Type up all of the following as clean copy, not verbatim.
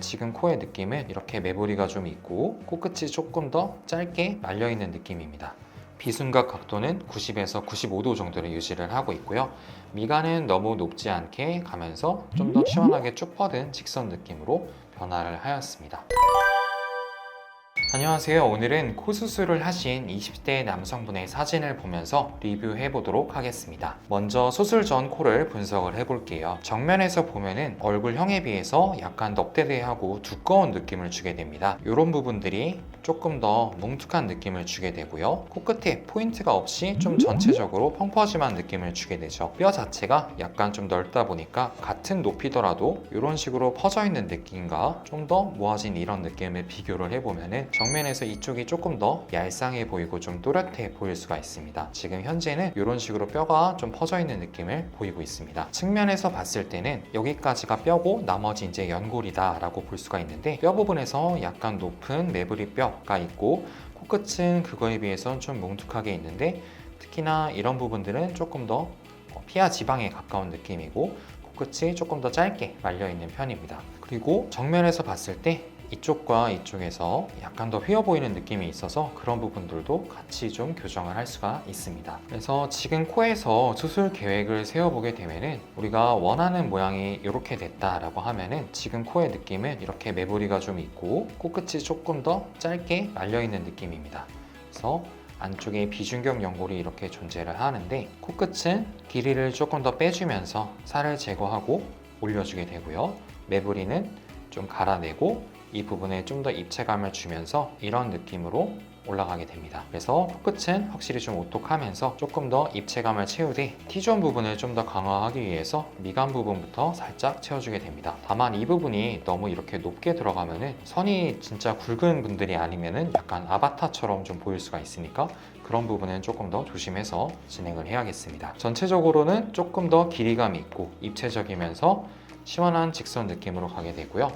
지금 코의 느낌은 이렇게 매부리가 좀 있고 코끝이 조금 더 짧게 말려있는 느낌입니다. 비순각 각도는 90에서 95도 정도를 유지를 하고 있고요. 미간은 너무 높지 않게 가면서 좀 더 시원하게 쭉 뻗은 직선 느낌으로 변화를 하였습니다. 안녕하세요. 오늘은 코 수술을 하신 20대 남성분의 사진을 보면서 리뷰해 보도록 하겠습니다. 먼저 수술 전 코를 분석을 해 볼게요. 정면에서 보면은 얼굴형에 비해서 약간 넙대대하고 두꺼운 느낌을 주게 됩니다. 이런 부분들이 조금 더 뭉툭한 느낌을 주게 되고요. 코끝에 포인트가 없이 좀 전체적으로 펑퍼짐한 느낌을 주게 되죠. 뼈 자체가 약간 좀 넓다 보니까 같은 높이더라도 이런 식으로 퍼져 있는 느낌과 좀 더 모아진 이런 느낌을 비교를 해보면은 정면에서 이쪽이 조금 더 얄쌍해 보이고 좀 또렷해 보일 수가 있습니다. 지금 현재는 이런 식으로 뼈가 좀 퍼져 있는 느낌을 보이고 있습니다. 측면에서 봤을 때는 여기까지가 뼈고 나머지 이제 연골이다 라고 볼 수가 있는데, 뼈 부분에서 약간 높은 매부리 뼈가 있고 코끝은 그거에 비해서 좀 뭉툭하게 있는데, 특히나 이런 부분들은 조금 더 피하 지방에 가까운 느낌이고 코끝이 조금 더 짧게 말려 있는 편입니다. 그리고 정면에서 봤을 때 이쪽과 이쪽에서 약간 더 휘어 보이는 느낌이 있어서 그런 부분들도 같이 좀 교정을 할 수가 있습니다. 그래서 지금 코에서 수술 계획을 세워보게 되면은 우리가 원하는 모양이 이렇게 됐다라고 하면은 지금 코의 느낌은 이렇게 매부리가 좀 있고 코끝이 조금 더 짧게 말려있는 느낌입니다. 그래서 안쪽에 비중격 연골이 이렇게 존재를 하는데 코끝은 길이를 조금 더 빼주면서 살을 제거하고 올려주게 되고요. 매부리는 좀 갈아내고 이 부분에 좀 더 입체감을 주면서 이런 느낌으로 올라가게 됩니다. 그래서 코끝은 확실히 좀 오똑하면서 조금 더 입체감을 채우되 T존 부분을 좀 더 강화하기 위해서 미간 부분부터 살짝 채워주게 됩니다. 다만 이 부분이 너무 이렇게 높게 들어가면은 선이 진짜 굵은 분들이 아니면은 약간 아바타처럼 좀 보일 수가 있으니까 그런 부분은 조금 더 조심해서 진행을 해야겠습니다. 전체적으로는 조금 더 길이감이 있고 입체적이면서 시원한 직선 느낌으로 가게 되고요.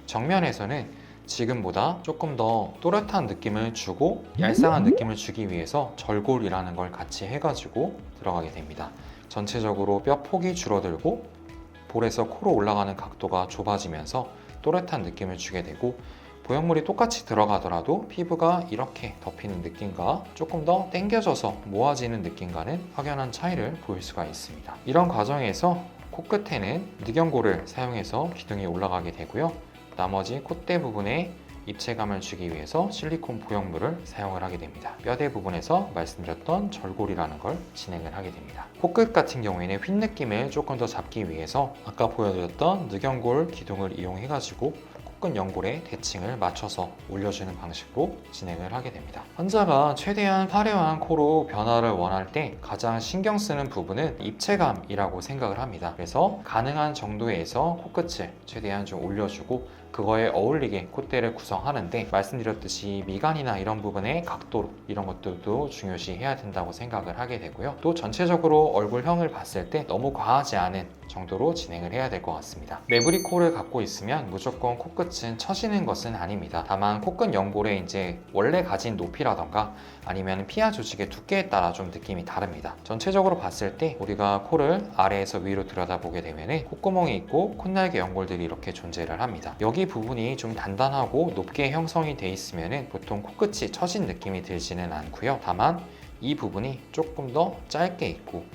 정면에서는 지금보다 조금 더 또렷한 느낌을 주고 얄쌍한 느낌을 주기 위해서 절골이라는 걸 같이 해가지고 들어가게 됩니다. 전체적으로 뼈 폭이 줄어들고 볼에서 코로 올라가는 각도가 좁아지면서 또렷한 느낌을 주게 되고, 보형물이 똑같이 들어가더라도 피부가 이렇게 덮이는 느낌과 조금 더 당겨져서 모아지는 느낌과는 확연한 차이를 보일 수가 있습니다. 이런 과정에서 코끝에는 늑연골을 사용해서 기둥이 올라가게 되고요. 나머지 콧대 부분에 입체감을 주기 위해서 실리콘 보형물을 사용을 하게 됩니다. 뼈대 부분에서 말씀드렸던 절골이라는 걸 진행을 하게 됩니다. 코끝 같은 경우에는 휜 느낌을 조금 더 잡기 위해서 아까 보여드렸던 늑연골 기둥을 이용해가지고 코끝 연골에 대칭을 맞춰서 올려주는 방식으로 진행을 하게 됩니다. 환자가 최대한 화려한 코로 변화를 원할 때 가장 신경 쓰는 부분은 입체감이라고 생각을 합니다. 그래서 가능한 정도에서 코끝을 최대한 좀 올려주고 그거에 어울리게 콧대를 구성하는데, 말씀드렸듯이 미간이나 이런 부분의 각도 이런 것들도 중요시 해야 된다고 생각을 하게 되고요. 또 전체적으로 얼굴형을 봤을 때 너무 과하지 않은 정도로 진행을 해야 될 것 같습니다. 매부리 코를 갖고 있으면 무조건 코끝은 처지는 것은 아닙니다. 다만 코끝 연골의 이제 원래 가진 높이라던가 아니면 피하 조직의 두께에 따라 좀 느낌이 다릅니다. 전체적으로 봤을 때 우리가 코를 아래에서 위로 들여다보게 되면 콧구멍이 있고 콧날개 연골들이 이렇게 존재를 합니다. 여기 부분이 좀 단단하고 높게 형성이 돼 있으면 보통 코끝이 처진 느낌이 들지는 않고요. 다만 이 부분이 조금 더 짧게 있고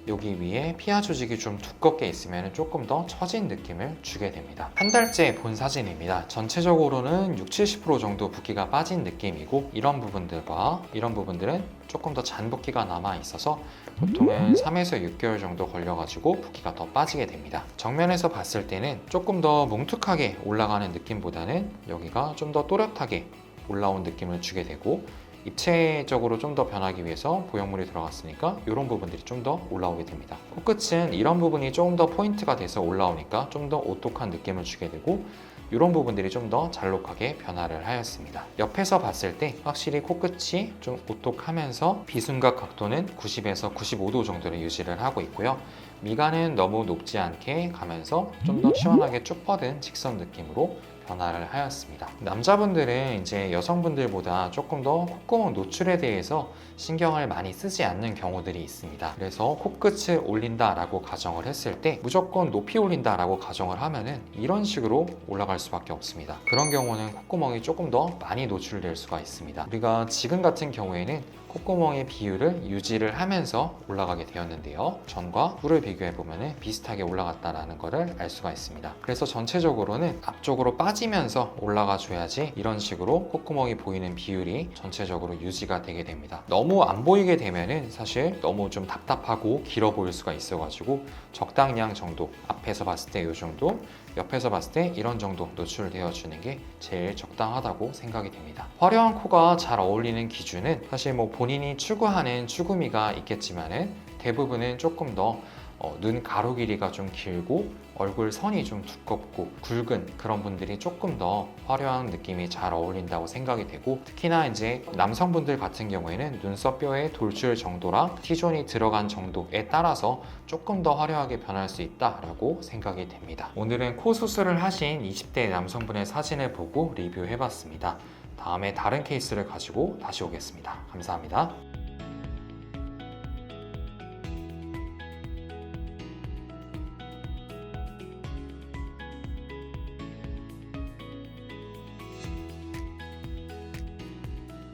여기 위에 피하 조직이 좀 두껍게 있으면 조금 더 처진 느낌을 주게 됩니다. 한 달째 본 사진입니다. 전체적으로는 60-70% 정도 붓기가 빠진 느낌이고, 이런 부분들과 이런 부분들은 조금 더 잔 붓기가 남아 있어서 보통은 3에서 6개월 정도 걸려가지고 붓기가 더 빠지게 됩니다. 정면에서 봤을 때는 조금 더 뭉툭하게 올라가는 느낌보다는 여기가 좀 더 또렷하게 올라온 느낌을 주게 되고, 입체적으로 좀 더 변하기 위해서 보형물이 들어갔으니까 이런 부분들이 좀 더 올라오게 됩니다. 코끝은 이런 부분이 조금 더 포인트가 돼서 올라오니까 좀 더 오똑한 느낌을 주게 되고, 이런 부분들이 좀 더 잘록하게 변화를 하였습니다. 옆에서 봤을 때 확실히 코끝이 좀 오똑하면서 비순각 각도는 90에서 95도 정도를 유지를 하고 있고요. 미간은 너무 높지 않게 가면서 좀 더 시원하게 쭉 뻗은 직선 느낌으로 변화를 하였습니다. 남자분들은 이제 여성분들보다 조금 더 콧구멍 노출에 대해서 신경을 많이 쓰지 않는 경우들이 있습니다. 그래서 코끝을 올린다라고 가정을 했을 때 무조건 높이 올린다라고 가정을 하면은 이런 식으로 올라갈 수밖에 없습니다. 그런 경우는 콧구멍이 조금 더 많이 노출될 수가 있습니다. 우리가 지금 같은 경우에는 콧구멍의 비율을 유지를 하면서 올라가게 되었는데요. 전과 후를 비교해 보면 비슷하게 올라갔다는 것을 알 수가 있습니다. 그래서 전체적으로는 앞쪽으로 빠지면서 올라가 줘야지 이런 식으로 콧구멍이 보이는 비율이 전체적으로 유지가 되게 됩니다. 너무 안 보이게 되면은 사실 너무 좀 답답하고 길어 보일 수가 있어가지고 적당량 정도, 앞에서 봤을 때 이 정도, 옆에서 봤을 때 이런 정도 노출되어 주는 게 제일 적당하다고 생각이 됩니다. 화려한 코가 잘 어울리는 기준은 사실 뭐 본인이 추구하는 추구미가 있겠지만은 대부분은 조금 더 눈 가로 길이가 좀 길고 얼굴 선이 좀 두껍고 굵은 그런 분들이 조금 더 화려한 느낌이 잘 어울린다고 생각이 되고, 특히나 이제 남성분들 같은 경우에는 눈썹뼈의 돌출 정도랑 T존이 들어간 정도에 따라서 조금 더 화려하게 변할 수 있다라고 생각이 됩니다. 오늘은 코 수술을 하신 20대 남성분의 사진을 보고 리뷰해봤습니다. 다음에 다른 케이스를 가지고 다시 오겠습니다. 감사합니다.